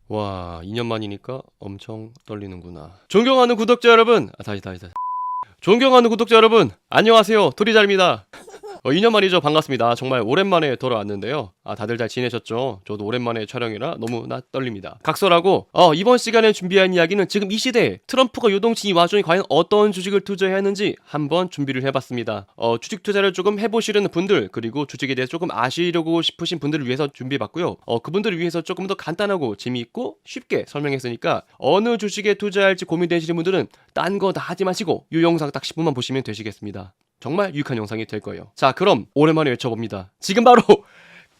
와, 2년 만이니까 엄청 떨리는구나. 존경하는 구독자 여러분, 다시. 존경하는 구독자 여러분, 안녕하세요. 토리자입니다. 2년 만이죠. 반갑습니다. 정말 오랜만에 돌아왔는데요. 다들 잘 지내셨죠? 저도 오랜만에 촬영이라 너무나 떨립니다. 각설하고 이번 시간에 준비한 이야기는 지금 이 시대에 트럼프가 요동친 이 와중에 과연 어떤 주식을 투자해야 하는지 한번 준비를 해봤습니다. 주식 투자를 조금 해보시려는 분들, 그리고 주식에 대해서 조금 아시려고 싶으신 분들을 위해서 준비해봤고요. 그분들을 위해서 조금 더 간단하고 재미있고 쉽게 설명했으니까 어느 주식에 투자할지 고민되시는 분들은 딴 거 다 하지 마시고 이 영상 딱 10분만 보시면 되시겠습니다. 정말 유익한 영상이 될 거예요. 자, 그럼 오랜만에 외쳐봅니다. 지금 바로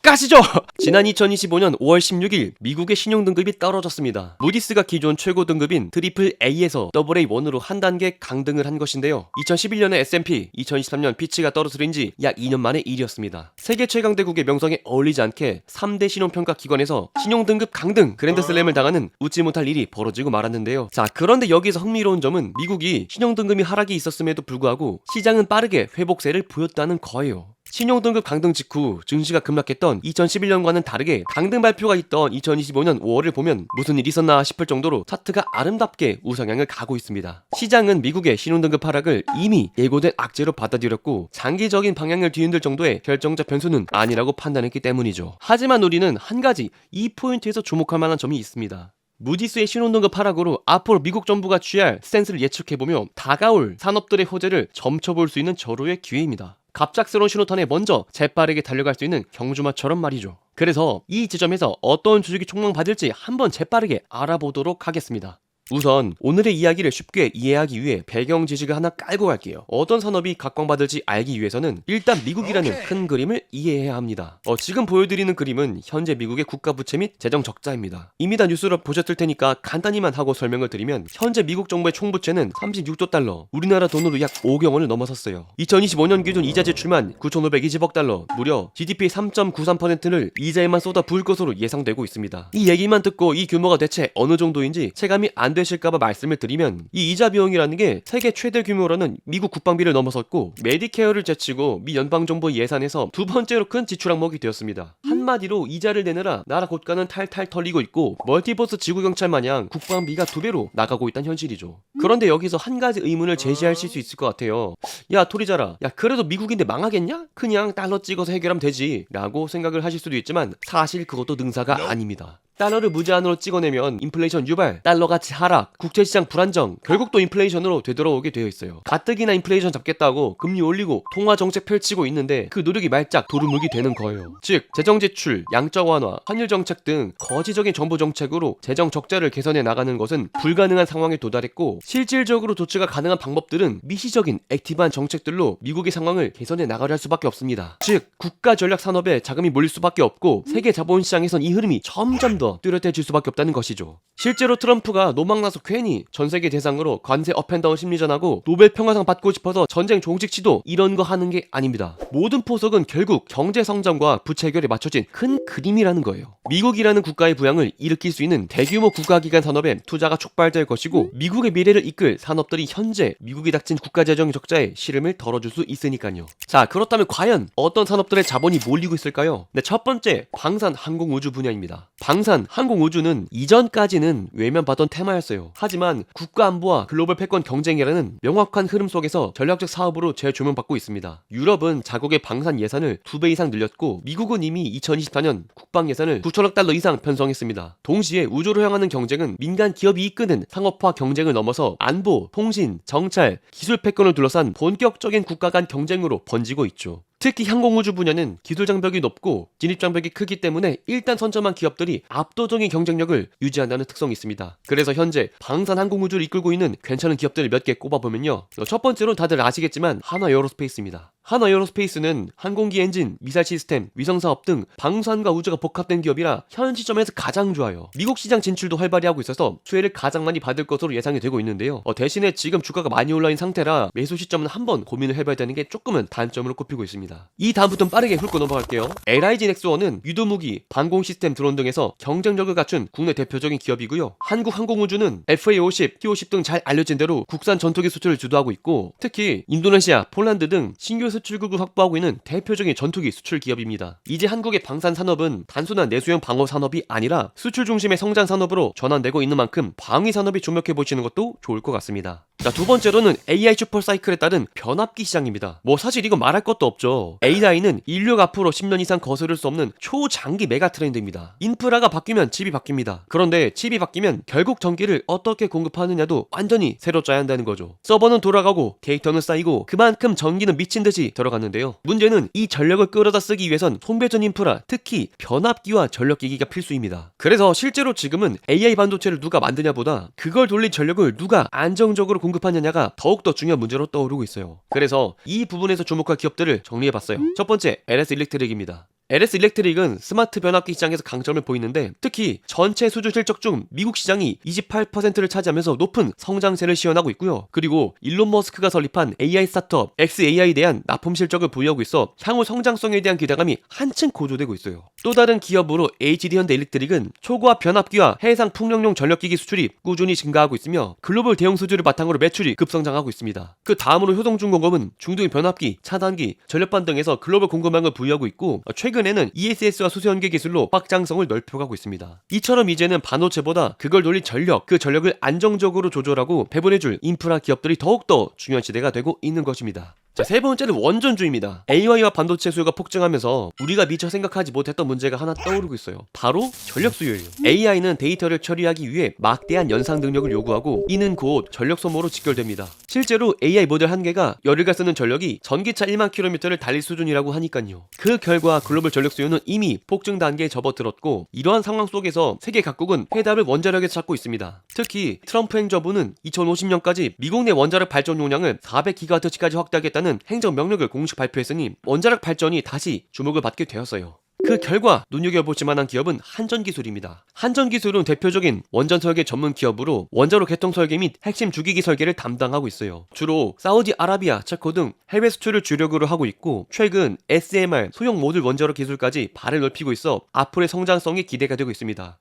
가시죠! 지난 2025년 5월 16일 미국의 신용등급이 떨어졌습니다. 무디스가 기존 최고 등급인 트리플 A에서 AA1으로 한 단계 강등을 한 것인데요. 2011년에 S&P, 2023년 피치가 떨어뜨린 지 약 2년 만의 일이었습니다. 세계 최강대국의 명성에 어울리지 않게 3대 신용평가 기관에서 신용등급 강등 그랜드슬램을 당하는 웃지 못할 일이 벌어지고 말았는데요. 자, 그런데 여기서 흥미로운 점은 미국이 신용등급이 하락이 있었음에도 불구하고 시장은 빠르게 회복세를 보였다는 거예요. 신용등급 강등 직후 증시가 급락했던 2011년과는 다르게 강등 발표가 있던 2025년 5월을 보면 무슨 일이 있었나 싶을 정도로 차트가 아름답게 우상향을 가고 있습니다. 시장은 미국의 신용등급 하락을 이미 예고된 악재로 받아들였고 장기적인 방향을 뒤흔들 정도의 결정적 변수는 아니라고 판단했기 때문이죠. 하지만 우리는 한 가지 이 포인트에서 주목할 만한 점이 있습니다. 무디스의 신용등급 하락으로 앞으로 미국 정부가 취할 스탠스를 예측해보며 다가올 산업들의 호재를 점쳐볼 수 있는 절호의 기회입니다. 갑작스러운 신호탄에 먼저 재빠르게 달려갈 수 있는 경주마처럼 말이죠. 그래서 이 지점에서 어떤 주식이 촉망받을지 한번 재빠르게 알아보도록 하겠습니다. 우선 오늘의 이야기를 쉽게 이해하기 위해 배경 지식을 하나 깔고 갈게요. 어떤 산업이 각광받을지 알기 위해서는 일단 미국이라는 큰 그림을 이해해야 합니다. 지금 보여드리는 그림은 현재 미국의 국가 부채 및 재정 적자입니다. 이미 다 뉴스로 보셨을 테니까 간단히만 하고 설명을 드리면 현재 미국 정부의 총부채는 36조 달러, 우리나라 돈으로 약 5억 원을 넘어섰어요. 2025년 기준 이자 제출만 9,520억 달러, 무려 GDP의 3.93%를 이자에만 쏟아 부을 것으로 예상되고 있습니다. 이 얘기만 듣고 이 규모가 대체 어느 정도인지 체감이 안 되실까봐 말씀을 드리면 이 이자 비용이라는 게 세계 최대 규모로는 미국 국방비를 넘어섰고 메디케어를 제치고 미 연방정부 예산에서 두 번째로 큰 지출 항목이 되었습니다. 한마디로 이자를 내느라 나라 곳간은 탈탈 털리고 있고 멀티버스 지구경찰 마냥 국방비가 2배로 나가고 있다는 현실이죠. 그런데 여기서 한 가지 의문을 제시하실 수 있을 것 같아요. 야 토리자라, 야 그래도 미국인데 망하겠냐? 그냥 달러 찍어서 해결하면 되지 라고 생각을 하실 수도 있지만 사실 그것도 능사가 아닙니다. 달러를 무제한으로 찍어내면 인플레이션 유발, 달러 가치 하락, 국제시장 불안정, 결국 또 인플레이션으로 되돌아오게 되어 있어요. 가뜩이나 인플레이션 잡겠다고 금리 올리고 통화정책 펼치고 있는데 그 노력이 말짝 도루묵이 되는 거예요. 즉 재정지출, 양적 완화, 환율정책 등 거시적인 정부정책으로 재정 적자를 개선해 나가는 것은 불가능한 상황에 도달했고 실질적으로 조치가 가능한 방법들은 미시적인 액티브한 정책들로 미국의 상황을 개선해 나가려 할 수밖에 없습니다. 즉 국가 전략 산업에 자금이 몰릴 수밖에 없고 세계 자본시장에선 이 흐름이 점점 더 뚜렷해질 수밖에 없다는 것이죠. 실제로 트럼프가 노망나서 괜히 전세계 대상으로 관세 업앤다운 심리전하고 노벨 평화상 받고 싶어서 전쟁 종식치도 이런 거 하는 게 아닙니다. 모든 포석은 결국 경제 성장과 부채 해결에 맞춰진 큰 그림이라는 거예요. 미국이라는 국가의 부양을 일으킬 수 있는 대규모 국가기관 산업에 투자가 촉발될 것이고 미국의 미래를 이끌 산업들이 현재 미국이 닥친 국가재정 적자에 시름을 덜어줄 수 있으니까요. 자, 그렇다면 과연 어떤 산업들의 자본이 몰리고 있을까요? 네, 첫 번째 방산 항공우주 분야입니다. 방산 항공우주는 이전까지는 외면받던 테마였어요. 하지만 국가안보와 글로벌 패권 경쟁이라는 명확한 흐름 속에서 전략적 사업으로 재조명받고 있습니다. 유럽은 자국의 방산 예산을 2배 이상 늘렸고 미국은 이미 2024년 국방 예산을 9천억 달러 이상 편성했습니다. 동시에 우주로 향하는 경쟁은 민간 기업이 이끄는 상업화 경쟁을 넘어서 안보, 통신, 정찰, 기술 패권을 둘러싼 본격적인 국가 간 경쟁으로 번지고 있죠. 특히 항공우주 분야는 기술 장벽이 높고 진입 장벽이 크기 때문에 일단 선점한 기업들이 압도적인 경쟁력을 유지한다는 특성이 있습니다. 그래서 현재 방산 항공우주를 이끌고 있는 괜찮은 기업들을 몇 개 꼽아보면요. 첫 번째로 다들 아시겠지만 한화에어로스페이스입니다. 한화에어로스페이스는 항공기 엔진, 미사일 시스템, 위성사업 등 방산과 우주가 복합된 기업이라 현 시점에서 가장 좋아요. 미국 시장 진출도 활발히 하고 있어서 수혜를 가장 많이 받을 것으로 예상이 되고 있는데요. 대신에 지금 주가가 많이 올라인 상태라 매수 시점은 한번 고민을 해봐야 되는 게 조금은 단점으로 꼽히고 있습니다. 이 다음부터는 빠르게 훑고 넘어갈게요. LIG 넥스원은 유도무기, 방공 시스템 드론 등에서 경쟁력을 갖춘 국내 대표적인 기업이고요. 한국항공우주는 FA50, T50 등 잘 알려진 대로 국산 전투기 수출을 주도하고 있고 특히 인도네시아, 폴란드 등 신규 수출국을 확보하고 있는 대표적인 전투기 수출 기업입니다. 이제 한국의 방산 산업은 단순한 내수형 방어 산업이 아니라 수출 중심의 성장 산업으로 전환되고 있는 만큼 방위 산업이 주목해 보시는 것도 좋을 것 같습니다. 자, 두 번째로는 AI 슈퍼사이클에 따른 변압기 시장입니다. 뭐 사실 이건 말할 것도 없죠. AI는 인류가 앞으로 10년 이상 거스를 수 없는 초장기 메가 트렌드입니다. 인프라가 바뀌면 칩이 바뀝니다. 그런데 칩이 바뀌면 결국 전기를 어떻게 공급하느냐도 완전히 새로 짜야 한다는 거죠. 서버는 돌아가고 데이터는 쌓이고 그만큼 전기는 미친 듯이 들어갔는데요. 문제는 이 전력을 끌어다 쓰기 위해선 송배전 인프라, 특히 변압기와 전력기기가 필수입니다. 그래서 실제로 지금은 AI 반도체를 누가 만드냐보다 그걸 돌릴 전력을 누가 안정적으로 공급하느냐가 더욱더 중요한 문제로 떠오르고 있어요. 그래서 이 부분에서 주목할 기업들을 정리해봤어요. 첫 번째, LS 일렉트릭입니다. LS 일렉트릭은 스마트 변압기 시장에서 강점을 보이는데 특히 전체 수주 실적 중 미국 시장이 28%를 차지하면서 높은 성장세를 시현하고 있고요. 그리고 일론 머스크가 설립한 AI 스타트업 XAI에 대한 납품 실적을 보유하고 있어 향후 성장성에 대한 기대감이 한층 고조되고 있어요. 또 다른 기업으로 HD현대 일렉트릭은 초고압 변압기와 해상 풍력용 전력기기 수출이 꾸준히 증가하고 있으며 글로벌 대형 수주를 바탕으로 매출이 급성장하고 있습니다. 그 다음으로 효동중공업은 중등 변압기, 차단기, 전력반 등에서 글로벌 공급망을 부유하고 있고 최근에는 ESS와 수소연계 기술로 확장성을 넓혀가고 있습니다. 이처럼 이제는 반도체보다 그걸 돌릴 전력, 그 전력을 안정적으로 조절하고 배분해줄 인프라 기업들이 더욱더 중요한 시대가 되고 있는 것입니다. 자, 세 번째는 원전주입니다. AI와 반도체 수요가 폭증하면서 우리가 미처 생각하지 못했던 문제가 하나 떠오르고 있어요. 바로 전력 수요예요. AI는 데이터를 처리하기 위해 막대한 연상 능력을 요구하고 이는 곧 전력 소모로 직결됩니다. 실제로 AI 모델 한 개가 열흘간 쓰는 전력이 전기차 1만 킬로미터를 달릴 수준이라고 하니까요. 그 결과 글로벌 전력 수요는 이미 폭증 단계에 접어들었고 이러한 상황 속에서 세계 각국은 해답을 원자력에서 찾고 있습니다. 특히 트럼프 행정부는 2050년까지 미국 내 원자력 발전 용량을 400GWh까지 확대하겠다는 행정 명령을 공식 발표했으니 원자력 발전이 다시 주목을 받게 되었어요. 그 결과 눈여겨볼 만한 기업은 한전기술입니다. 한전기술은 대표적인 원전 설계 전문 기업으로 원자로 개통 설계 및 핵심 주기기 설계를 담당하고 있어요. 주로 사우디아라비아, 체코 등 해외 수출을 주력으로 하고 있고 최근 SMR, 소형 모듈 원자로 기술까지 발을 넓히고 있어 앞으로의 성장성이 기대가 되고 있습니다.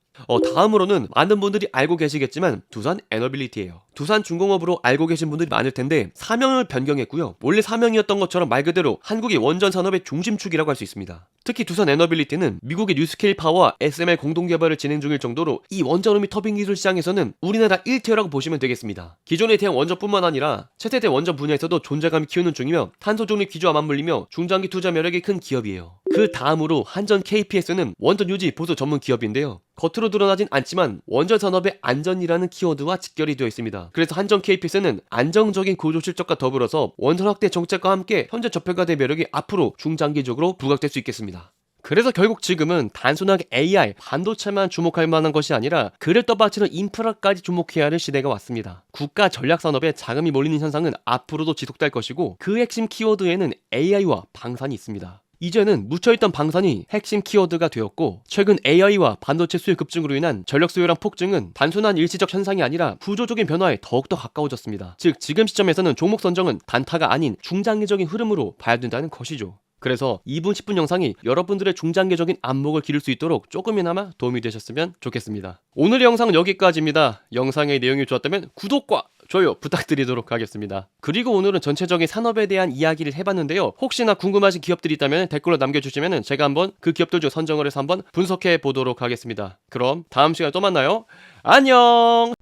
다음으로는 많은 분들이 알고 계시겠지만 두산 에너빌리티예요. 두산중공업으로 알고 계신 분들이 많을 텐데 사명을 변경했고요. 원래 사명이었던 것처럼 말 그대로 한국의 원전 산업의 중심축이라고 할 수 있습니다. 특히 두산 에너빌리티는 미국의 뉴스케일 파워와 SMR 공동 개발을 진행 중일 정도로 이 원전음 및 터빈 기술 시장에서는 우리나라 1티어라고 보시면 되겠습니다. 기존의 대형 원전뿐만 아니라 차세대 원전 분야에서도 존재감을 키우는 중이며 탄소 중립 기조와 맞물리며 중장기 투자 매력이 큰 기업이에요. 그 다음으로 한전 KPS는 원전 유지 보수 전문 기업인데요. 겉으로 드러나진 않지만 원전 산업의 안전이라는 키워드와 직결이 되어 있습니다. 그래서 한전 KPS는 안정적인 구조 실적과 더불어서 원전 확대 정책과 함께 현재 저평가대 매력이 앞으로 중장기적으로 부각될 수 있겠습니다. 그래서 결국 지금은 단순하게 AI, 반도체만 주목할 만한 것이 아니라 그를 떠받치는 인프라까지 주목해야 할 시대가 왔습니다. 국가 전략 산업에 자금이 몰리는 현상은 앞으로도 지속될 것이고 그 핵심 키워드에는 AI와 방산이 있습니다. 이제는 묻혀있던 방산이 핵심 키워드가 되었고 최근 AI와 반도체 수요 급증으로 인한 전력 수요량 폭증은 단순한 일시적 현상이 아니라 구조적인 변화에 더욱더 가까워졌습니다. 즉 지금 시점에서는 종목 선정은 단타가 아닌 중장기적인 흐름으로 봐야 된다는 것이죠. 그래서 2분 10분 영상이 여러분들의 중장기적인 안목을 기를 수 있도록 조금이나마 도움이 되셨으면 좋겠습니다. 오늘의 영상은 여기까지입니다. 영상의 내용이 좋았다면 구독과 좋아요 부탁드리도록 하겠습니다. 그리고 오늘은 전체적인 산업에 대한 이야기를 해봤는데요. 혹시나 궁금하신 기업들이 있다면 댓글로 남겨주시면 제가 한번 그 기업들 중 선정을 해서 한번 분석해 보도록 하겠습니다. 그럼 다음 시간에 또 만나요. 안녕.